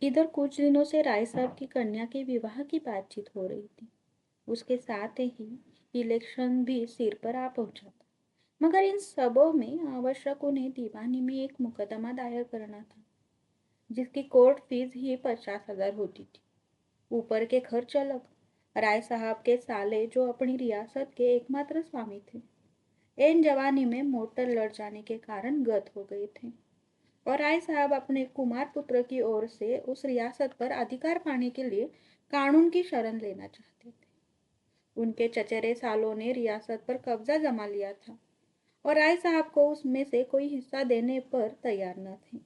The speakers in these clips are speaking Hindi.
इधर कुछ दिनों से राय साहब की कन्या के विवाह की बातचीत हो रही थी। उसके साथ ही इलेक्शन भी सिर पर आ पहुंचा था। मगर इन सबों में आवश्यक उन्हें दीवानी में एक मुकदमा दायर करना था, जिसकी कोर्ट फीस ही 50,000 होती थी। ऊपर के खर्च अलग। राय साहब के साले जो अपनी रियासत के एकमात्र स्वामी थे, एन जवानी में मोटर लड़ जाने के कारण गत हो गए थे। और राय साहब अपने कुमार पुत्र की ओर से उस रियासत पर अधिकार पाने के लिए कानून की शरण लेना चाहते थे। उनके चचेरे सालों ने रियासत पर कब्जा जमा लिया था और राय साहब को उसमें से कोई हिस्सा देने पर तैयार न थे।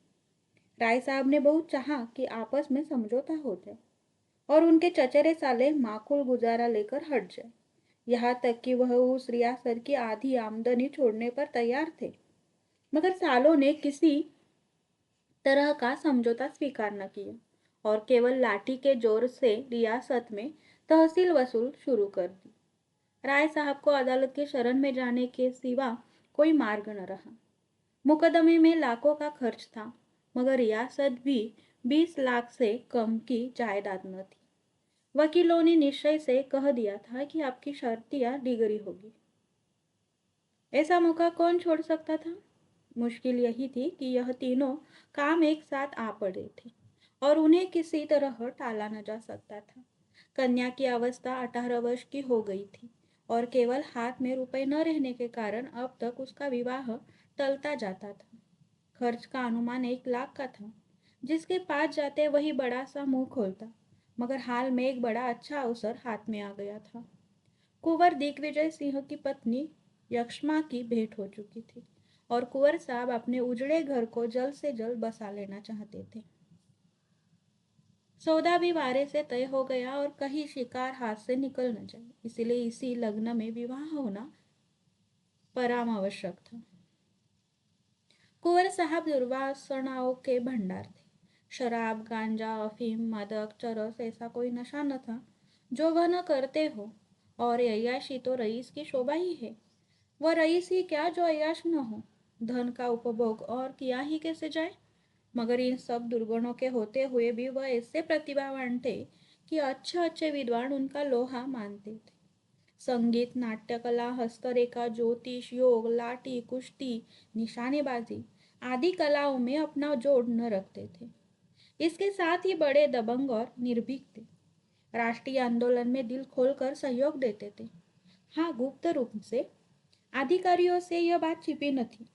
राय साहब ने बहुत चाहा कि आपस में समझौता हो जाए और उनके चचेरे साले माकूल गुजारा लेकर हट जाए। यहाँ तक कि वह उस रियासत की आधी आमदनी छोड़ने पर तैयार थे। मगर सालों ने किसी तरह का समझौता स्वीकार न किया और केवल लाठी के जोर से रियासत में तहसील वसूल शुरू कर दी। राय साहब को अदालत की शरण में जाने के सिवा कोई मार्ग न रहा। मुकदमे में लाखों का खर्च था, मगर रियासत भी 20 लाख से कम की जायदाद न थी। वकीलों ने निश्चय से कह दिया था कि आपकी शर्तियां डिगरी होगी। ऐसा मौका कौन छोड़ सकता था? मुश्किल यही थी कि यह तीनों काम एक साथ आ पड़े थे और उन्हें किसी तरह टाला न जा सकता था। कन्या की अवस्था 18 वर्ष की हो गई थी और केवल हाथ में रुपए न रहने के कारण अब तक उसका विवाह टलता जाता था। खर्च का अनुमान 1 लाख का था। जिसके पास जाते वही बड़ा सा मुंह खोलता। मगर हाल में एक बड़ा अच्छा अवसर हाथ में आ गया था। कुंवर दिग्विजय सिंह की पत्नी यक्ष्मा की भेंट हो चुकी थी और कुंवर साहब अपने उजड़े घर को जल्द से जल्द बसा लेना चाहते थे। सौदा भी वारे से तय हो गया और कहीं शिकार हाथ से निकल न जाए, इसलिए इसी लग्न में विवाह होना परम आवश्यक था। कुंवर साहब दुर्वासनाओं के भंडार थे। शराब, गांजा, अफीम, मदक, चरस ऐसा कोई नशा न था जो वह न करते हो। और अय्याशी तो रईस की शोभा ही है। वह रईस ही क्या जो अय्याश न हो। धन का उपभोग और किया ही कैसे जाए। मगर इन सब दुर्गुणों के होते हुए भी वह ऐसे प्रतिभावान थे कि अच्छे अच्छे विद्वान उनका लोहा मानते थे। संगीत, नाट्यकला, हस्तरेखा, ज्योतिष, योग, लाठी, कुश्ती, निशानेबाजी आदि कलाओं में अपना जोड़ न रखते थे। इसके साथ ही बड़े दबंग और निर्भीक थे। राष्ट्रीय आंदोलन में दिल खोलकर सहयोग देते थे। हाँ, गुप्त रूप से अधिकारियों से यह बात छिपी न थी।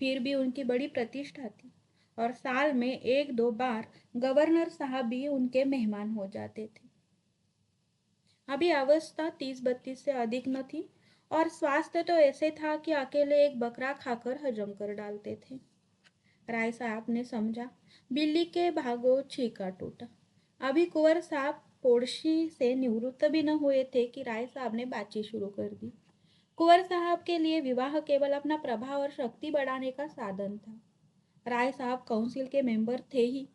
फिर भी उनकी बड़ी प्रतिष्ठा थी और साल में 1-2 बार गवर्नर साहब भी उनके मेहमान हो जाते थे। अभी अवस्था 30-32 से अधिक न थी और स्वास्थ्य तो ऐसे था कि अकेले एक बकरा खाकर हजम कर डालते थे। राय साहब ने समझा, बिल्ली के भागो छीका टूटा। अभी कुंवर साहब पोड़शी से निवृत्त भी न हुए थे कि राय साहब ने बातचीत शुरू कर दी। कुंवर साहब के लिए विवाह केवल अपना प्रभाव और शक्ति बढ़ाने का साधन था। राय साहब काउंसिल के मेंबर थे ही,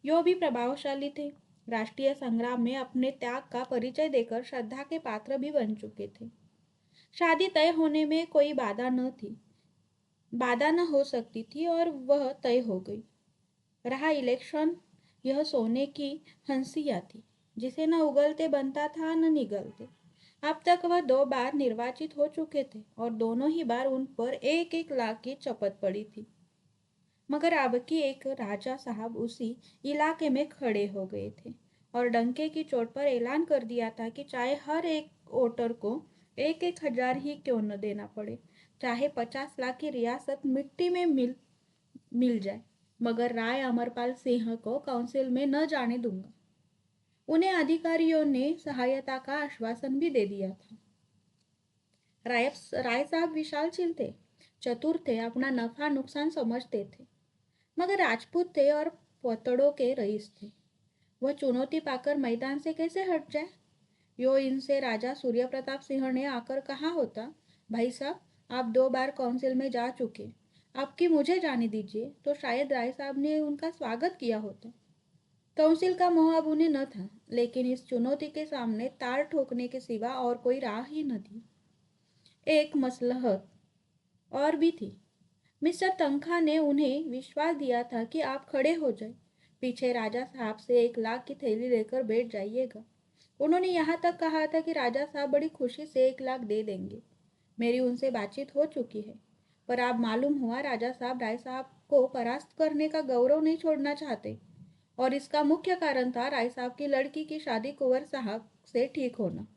यो भी प्रभावशाली थे। राष्ट्रीय संग्राम में अपने त्याग का परिचय देकर श्रद्धा के पात्र भी बन चुके थे। शादी तय होने में कोई बाधा न हो सकती थी और वह तय हो गई। रहा इलेक्शन, यह सोने की हंसिया थी जिसे न उगलते बनता था न निगलते। अब तक वह 2 बार निर्वाचित हो चुके थे और दोनों ही बार उन पर 1-1 लाख की चपत पड़ी थी। मगर अब की एक राजा साहब उसी इलाके में खड़े हो गए थे और डंके की चोट पर ऐलान कर दिया था कि चाहे हर एक वोटर को 1-1 हजार ही क्यों न देना पड़े, चाहे 50 लाख की रियासत मिट्टी में मिल जाए, मगर राय अमरपाल सिंह को काउंसिल में न जाने दूंगा। उन्हें अधिकारियों ने सहायता का आश्वासन भी दे दिया था। राय साहब विशालशील थे, चतुर थे, अपना नफा नुकसान समझते थे। मगर राजपूत थे और पतड़ों के रईस थे। वह चुनौती पाकर मैदान से कैसे हट जाए। यो इनसे राजा सूर्य प्रताप सिंह ने आकर कहा होता, भाई साहब आप 2 बार काउंसिल में जा चुके, आपकी मुझे जाने दीजिए, तो शायद राय साहब ने उनका स्वागत किया होता। काउंसिल का मोह अब उन्हें न था, लेकिन इस चुनौती के सामने तार ठोकने के सिवा और कोई राह ही न थी। एक मसलहत और भी थी। मिस्टर तनखा ने उन्हें विश्वास दिया था कि आप खड़े हो जाए, पीछे राजा साहब से 1 लाख की थैली लेकर बैठ जाइएगा। उन्होंने यहाँ तक कहा था कि राजा साहब बड़ी खुशी से 1 लाख दे देंगे। मेरी उनसे बातचीत हो चुकी है, पर अब मालूम हुआ राजा साहब राय साहब को परास्त करने का गौरव नहीं छोड़ना चाहते, और इसका मुख्य कारण था राय साहब की लड़की की शादी कुंवर साहब से ठीक होना।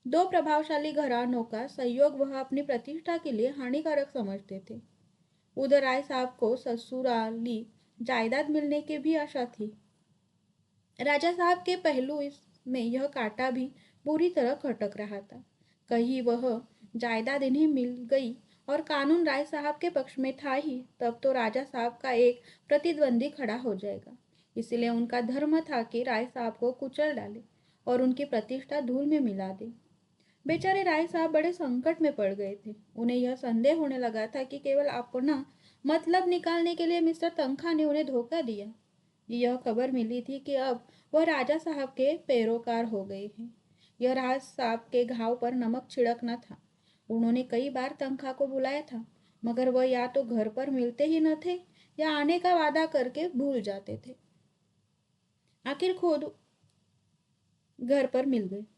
दो प्रभावशाली घरानों का सहयोग वह अपनी प्रतिष्ठा के लिए हानिकारक समझते थे। उधर राय साहब को ससुराली जायदाद मिलने की भी आशा थी। राजा साहब के पहलू में यह कांटा भी बुरी तरह खटक रहा था। कहीं वह जायदाद इन्हें मिल गई और कानून राय साहब के पक्ष में था ही, तब तो राजा साहब का एक प्रतिद्वंदी खड़ा हो जाएगा। इसलिए उनका धर्म था कि राय साहब को कुचल डाले और उनकी प्रतिष्ठा धूल में मिला दे। बेचारे राय साहब बड़े संकट में पड़ गए थे। उन्हें यह संदेह होने लगा था कि केवल अपना मतलब निकालने के लिए मिस्टर तनखा ने उन्हें धोखा दिया। यह खबर मिली थी कि अब वह राजा साहब के पैरोकार हो गए हैं। यह राज साहब के घाव पर नमक छिड़कना था। उन्होंने कई बार तनखा को बुलाया था, मगर वह या तो घर पर मिलते ही न थे या आने का वादा करके भूल जाते थे। आखिर खुद घर पर मिल गए।